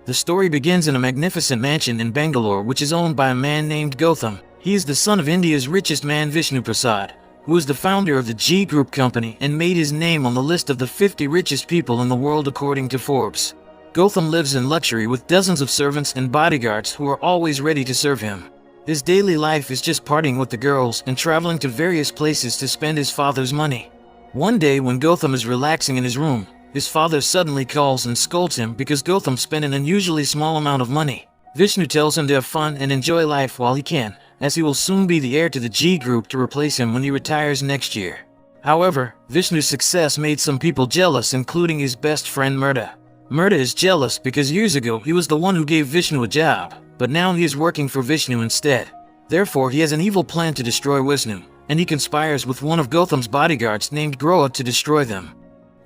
The story begins in a magnificent mansion in Bangalore which is owned by a man named Gautham. He is the son of India's richest man Vishnu Prasad, who is the founder of the G Group company and made his name on the list of the 50 richest people in the world according to Forbes. Gautham lives in luxury with dozens of servants and bodyguards who are always ready to serve him. His daily life is just partying with the girls and traveling to various places to spend his father's money. One day when Gautham is relaxing in his room, his father suddenly calls and scolds him because Gautham spent an unusually small amount of money. Vishnu tells him to have fun and enjoy life while he can, as he will soon be the heir to the G Group to replace him when he retires next year. However, Vishnu's success made some people jealous, including his best friend Murda. Murda is jealous because years ago he was the one who gave Vishnu a job, but now he is working for Vishnu instead. Therefore, he has an evil plan to destroy Vishnu, and he conspires with one of Gautham's bodyguards named Groa to destroy them.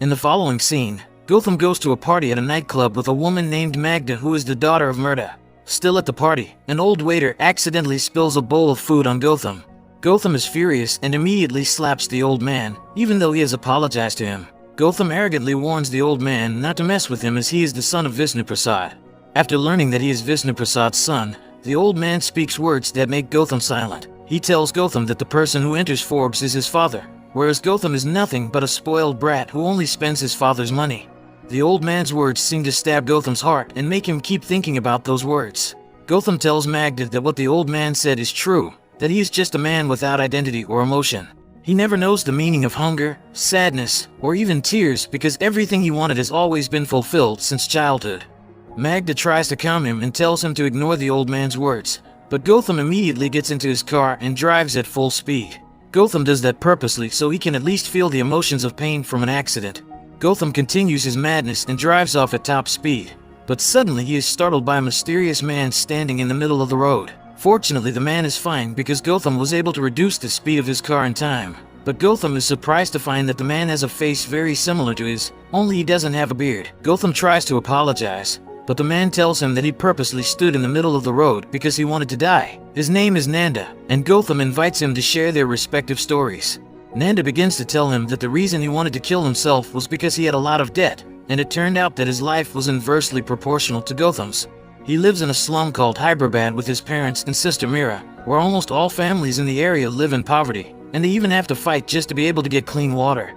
In the following scene, Gautham goes to a party at a nightclub with a woman named Magda who is the daughter of Murda. Still at the party, an old waiter accidentally spills a bowl of food on Gautham. Gautham is furious and immediately slaps the old man, even though he has apologized to him. Gautham arrogantly warns the old man not to mess with him as he is the son of Vishnu Prasad. After learning that he is Vishnu Prasad's son, the old man speaks words that make Gautham silent. He tells Gautham that the person who enters Forbes is his father, whereas Gautham is nothing but a spoiled brat who only spends his father's money. The old man's words seem to stab Gautham's heart and make him keep thinking about those words. Gautham tells Magda that what the old man said is true, that he is just a man without identity or emotion. He never knows the meaning of hunger, sadness, or even tears because everything he wanted has always been fulfilled since childhood. Magda tries to calm him and tells him to ignore the old man's words, but Gautham immediately gets into his car and drives at full speed. Gautham does that purposely so he can at least feel the emotions of pain from an accident. Gautham continues his madness and drives off at top speed, but suddenly he is startled by a mysterious man standing in the middle of the road. Fortunately, the man is fine because Gautham was able to reduce the speed of his car in time. But Gautham is surprised to find that the man has a face very similar to his, only he doesn't have a beard. Gautham tries to apologize, but the man tells him that he purposely stood in the middle of the road because he wanted to die. His name is Nanda, and Gautham invites him to share their respective stories. Nanda begins to tell him that the reason he wanted to kill himself was because he had a lot of debt, and it turned out that his life was inversely proportional to Gautham's. He lives in a slum called Hyderabad with his parents and sister Mira, where almost all families in the area live in poverty, and they even have to fight just to be able to get clean water.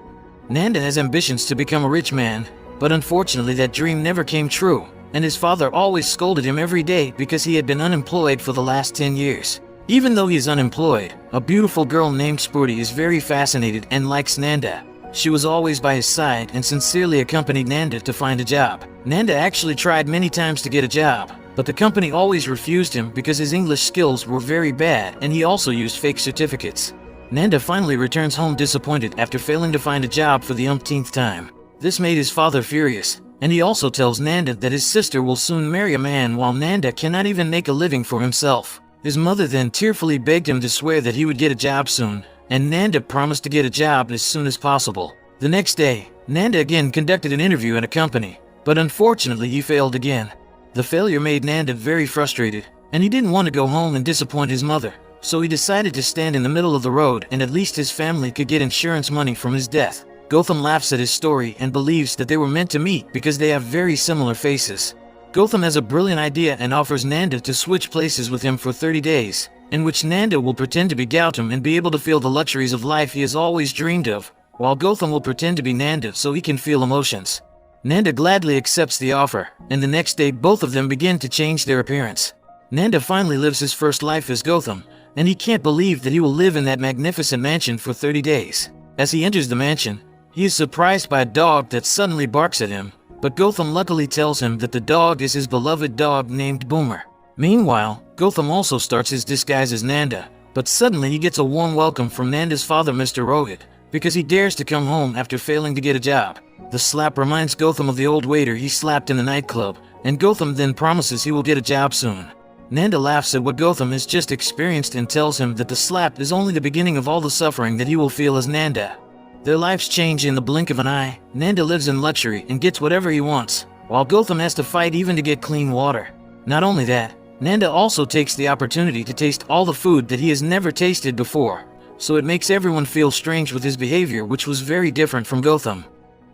Nanda has ambitions to become a rich man, but unfortunately that dream never came true, and his father always scolded him every day because he had been unemployed for the last 10 years. Even though he is unemployed, a beautiful girl named Spurti is very fascinated and likes Nanda. She was always by his side and sincerely accompanied Nanda to find a job. Nanda actually tried many times to get a job, but the company always refused him because his English skills were very bad and he also used fake certificates. Nanda finally returns home disappointed after failing to find a job for the umpteenth time. This made his father furious, and he also tells Nanda that his sister will soon marry a man while Nanda cannot even make a living for himself. His mother then tearfully begged him to swear that he would get a job soon, and Nanda promised to get a job as soon as possible. The next day, Nanda again conducted an interview at a company, but unfortunately he failed again. The failure made Nanda very frustrated, and he didn't want to go home and disappoint his mother, so he decided to stand in the middle of the road and at least his family could get insurance money from his death. Gautham laughs at his story and believes that they were meant to meet because they have very similar faces. Gautham has a brilliant idea and offers Nanda to switch places with him for 30 days, in which Nanda will pretend to be Gautham and be able to feel the luxuries of life he has always dreamed of, while Gautham will pretend to be Nanda so he can feel emotions. Nanda gladly accepts the offer, and the next day both of them begin to change their appearance. Nanda finally lives his first life as Gautham, and he can't believe that he will live in that magnificent mansion for 30 days. As he enters the mansion, he is surprised by a dog that suddenly barks at him, but Gautham luckily tells him that the dog is his beloved dog named Boomer. Meanwhile, Gautham also starts his disguise as Nanda, but suddenly he gets a warm welcome from Nanda's father Mr. Rohit, because he dares to come home after failing to get a job. The slap reminds Gautham of the old waiter he slapped in the nightclub, and Gautham then promises he will get a job soon. Nanda laughs at what Gautham has just experienced and tells him that the slap is only the beginning of all the suffering that he will feel as Nanda. Their lives change in the blink of an eye. Nanda lives in luxury and gets whatever he wants, while Gautham has to fight even to get clean water. Not only that, Nanda also takes the opportunity to taste all the food that he has never tasted before, so it makes everyone feel strange with his behavior, which was very different from Gautham.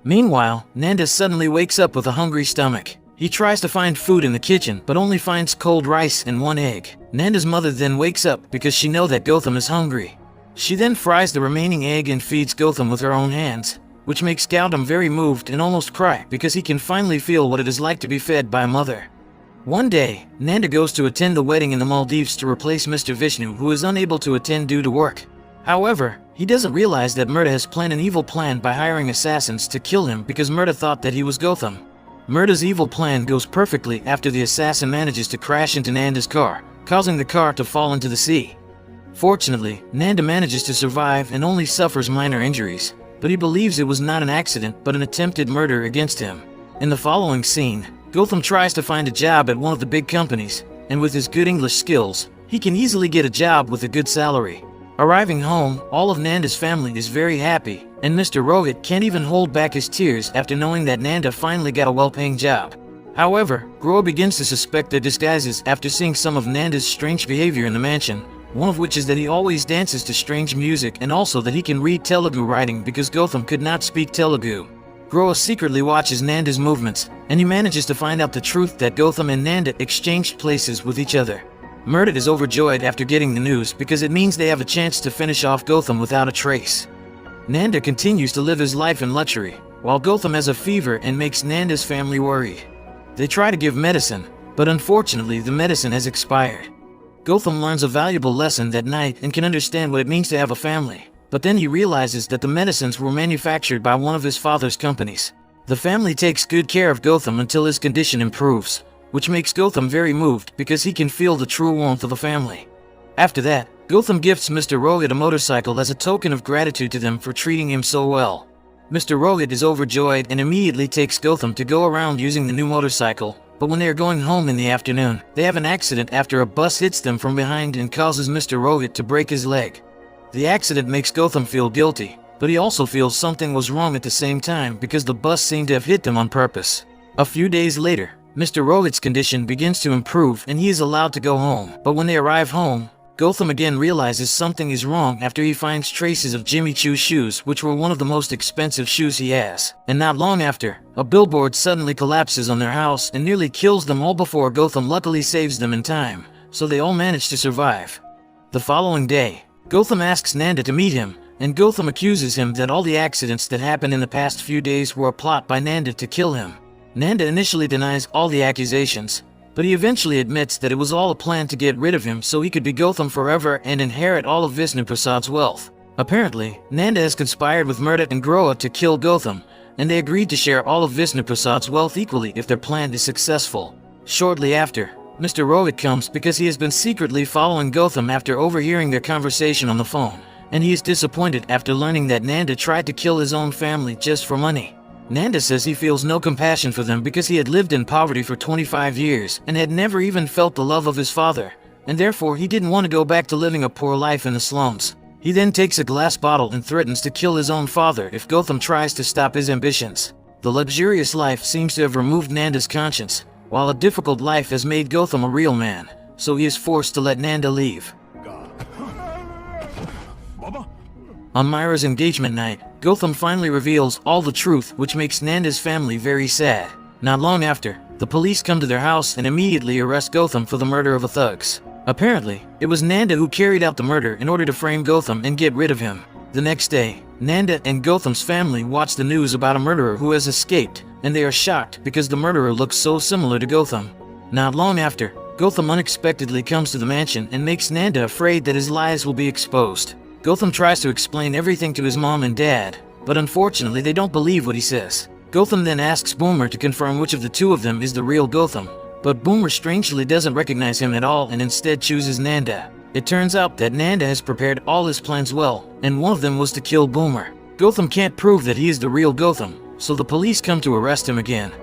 Meanwhile, Nanda suddenly wakes up with a hungry stomach. He tries to find food in the kitchen, but only finds cold rice and one egg. Nanda's mother then wakes up because she knows that Gautham is hungry. She then fries the remaining egg and feeds Gautham with her own hands, which makes Gautham very moved and almost cry because he can finally feel what it is like to be fed by a mother. One day, Nanda goes to attend the wedding in the Maldives to replace Mr. Vishnu, who is unable to attend due to work. However, he doesn't realize that Murta has planned an evil plan by hiring assassins to kill him because Murta thought that he was Gautham. Murta's evil plan goes perfectly after the assassin manages to crash into Nanda's car, causing the car to fall into the sea. Fortunately, Nanda manages to survive and only suffers minor injuries, but he believes it was not an accident but an attempted murder against him. In the following scene, Gautham tries to find a job at one of the big companies, and with his good English skills, he can easily get a job with a good salary. Arriving home, all of Nanda's family is very happy, and Mr. Rohit can't even hold back his tears after knowing that Nanda finally got a well-paying job. However, Groa begins to suspect their disguises after seeing some of Nanda's strange behavior in the mansion, one of which is that he always dances to strange music and also that he can read Telugu writing because Gautham could not speak Telugu. Groa secretly watches Nanda's movements, and he manages to find out the truth that Gautham and Nanda exchanged places with each other. Murta is overjoyed after getting the news because it means they have a chance to finish off Gautham without a trace. Nanda continues to live his life in luxury, while Gautham has a fever and makes Nanda's family worried. They try to give medicine, but unfortunately the medicine has expired. Gautham learns a valuable lesson that night and can understand what it means to have a family. But then he realizes that the medicines were manufactured by one of his father's companies. The family takes good care of Gautham until his condition improves, which makes Gautham very moved because he can feel the true warmth of the family. After that, Gautham gifts Mr. Rohit a motorcycle as a token of gratitude to them for treating him so well. Mr. Rohit is overjoyed and immediately takes Gautham to go around using the new motorcycle, but when they are going home in the afternoon, they have an accident after a bus hits them from behind and causes Mr. Rohit to break his leg. The accident makes Gautham feel guilty, but he also feels something was wrong at the same time because the bus seemed to have hit them on purpose. A few days later, Mr. Rohit's condition begins to improve and he is allowed to go home. But when they arrive home, Gautham again realizes something is wrong after he finds traces of Jimmy Choo's shoes, which were one of the most expensive shoes he has. And not long after, a billboard suddenly collapses on their house and nearly kills them all before Gautham luckily saves them in time, so they all manage to survive. The following day, Gautham asks Nanda to meet him, and Gautham accuses him that all the accidents that happened in the past few days were a plot by Nanda to kill him. Nanda initially denies all the accusations, but he eventually admits that it was all a plan to get rid of him so he could be Gautham forever and inherit all of Vishnu Prasad's wealth. Apparently, Nanda has conspired with Murta and Groa to kill Gautham, and they agreed to share all of Vishnu Prasad's wealth equally if their plan is successful. Shortly after, Mr. Rohit comes because he has been secretly following Gautham after overhearing their conversation on the phone, and he is disappointed after learning that Nanda tried to kill his own family just for money. Nanda says he feels no compassion for them because he had lived in poverty for 25 years and had never even felt the love of his father, and therefore he didn't want to go back to living a poor life in the slums. He then takes a glass bottle and threatens to kill his own father if Gautham tries to stop his ambitions. The luxurious life seems to have removed Nanda's conscience, while a difficult life has made Gautham a real man, so he is forced to let Nanda leave. On Myra's engagement night, Gautham finally reveals all the truth, which makes Nanda's family very sad. Not long after, the police come to their house and immediately arrest Gautham for the murder of the thugs. Apparently, it was Nanda who carried out the murder in order to frame Gautham and get rid of him. The next day, Nanda and Gautham's family watch the news about a murderer who has escaped, and they are shocked because the murderer looks so similar to Gautham. Not long after, Gautham unexpectedly comes to the mansion and makes Nanda afraid that his lies will be exposed. Gautham tries to explain everything to his mom and dad, but unfortunately they don't believe what he says. Gautham then asks Boomer to confirm which of the two of them is the real Gautham, but Boomer strangely doesn't recognize him at all and instead chooses Nanda. It turns out that Nanda has prepared all his plans well, and one of them was to kill Boomer. Gautham can't prove that he is the real Gautham, so the police come to arrest him again.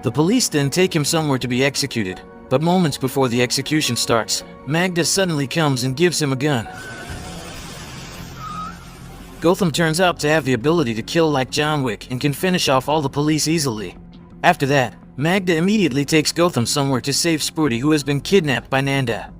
The police then take him somewhere to be executed, but moments before the execution starts, Magda suddenly comes and gives him a gun. Gautham turns out to have the ability to kill like John Wick and can finish off all the police easily. After that, Magda immediately takes Gautham somewhere to save Spruti, who has been kidnapped by Nanda.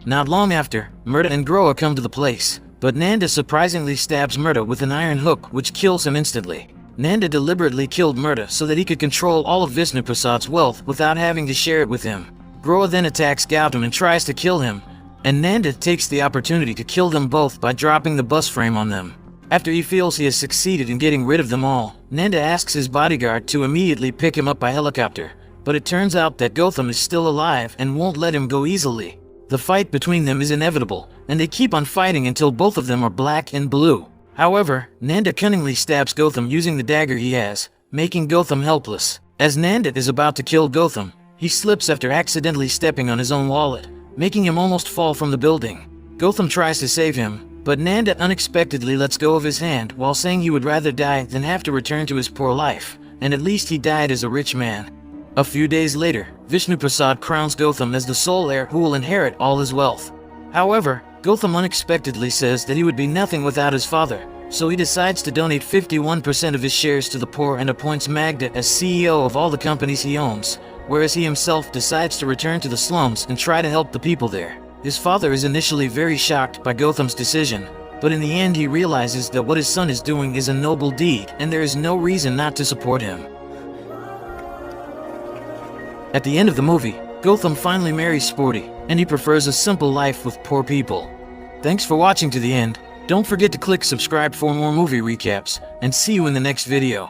Not long after, Murta and Groa come to the place, but Nanda surprisingly stabs Murta with an iron hook which kills him instantly. Nanda deliberately killed Murta so that he could control all of Vishnu Prasad's wealth without having to share it with him. Groa then attacks Gautam and tries to kill him, and Nanda takes the opportunity to kill them both by dropping the bus frame on them. After he feels he has succeeded in getting rid of them all, Nanda asks his bodyguard to immediately pick him up by helicopter, but it turns out that Gautam is still alive and won't let him go easily. The fight between them is inevitable, and they keep on fighting until both of them are black and blue. However, Nanda cunningly stabs Gautam using the dagger he has, making Gautam helpless. As Nanda is about to kill Gautam, he slips after accidentally stepping on his own wallet, making him almost fall from the building. Gautam tries to save him, but Nanda unexpectedly lets go of his hand while saying he would rather die than have to return to his poor life, and at least he died as a rich man. A few days later, Vishnu Prasad crowns Gautam as the sole heir who will inherit all his wealth. However, Gautam unexpectedly says that he would be nothing without his father, so he decides to donate 51% of his shares to the poor and appoints Magda as CEO of all the companies he owns, whereas he himself decides to return to the slums and try to help the people there. His father is initially very shocked by Gautam's decision, but in the end he realizes that what his son is doing is a noble deed and there is no reason not to support him. At the end of the movie, Gautam finally marries Sporty, and he prefers a simple life with poor people. Thanks for watching to the end. Don't forget to click subscribe for more movie recaps, and see you in the next video.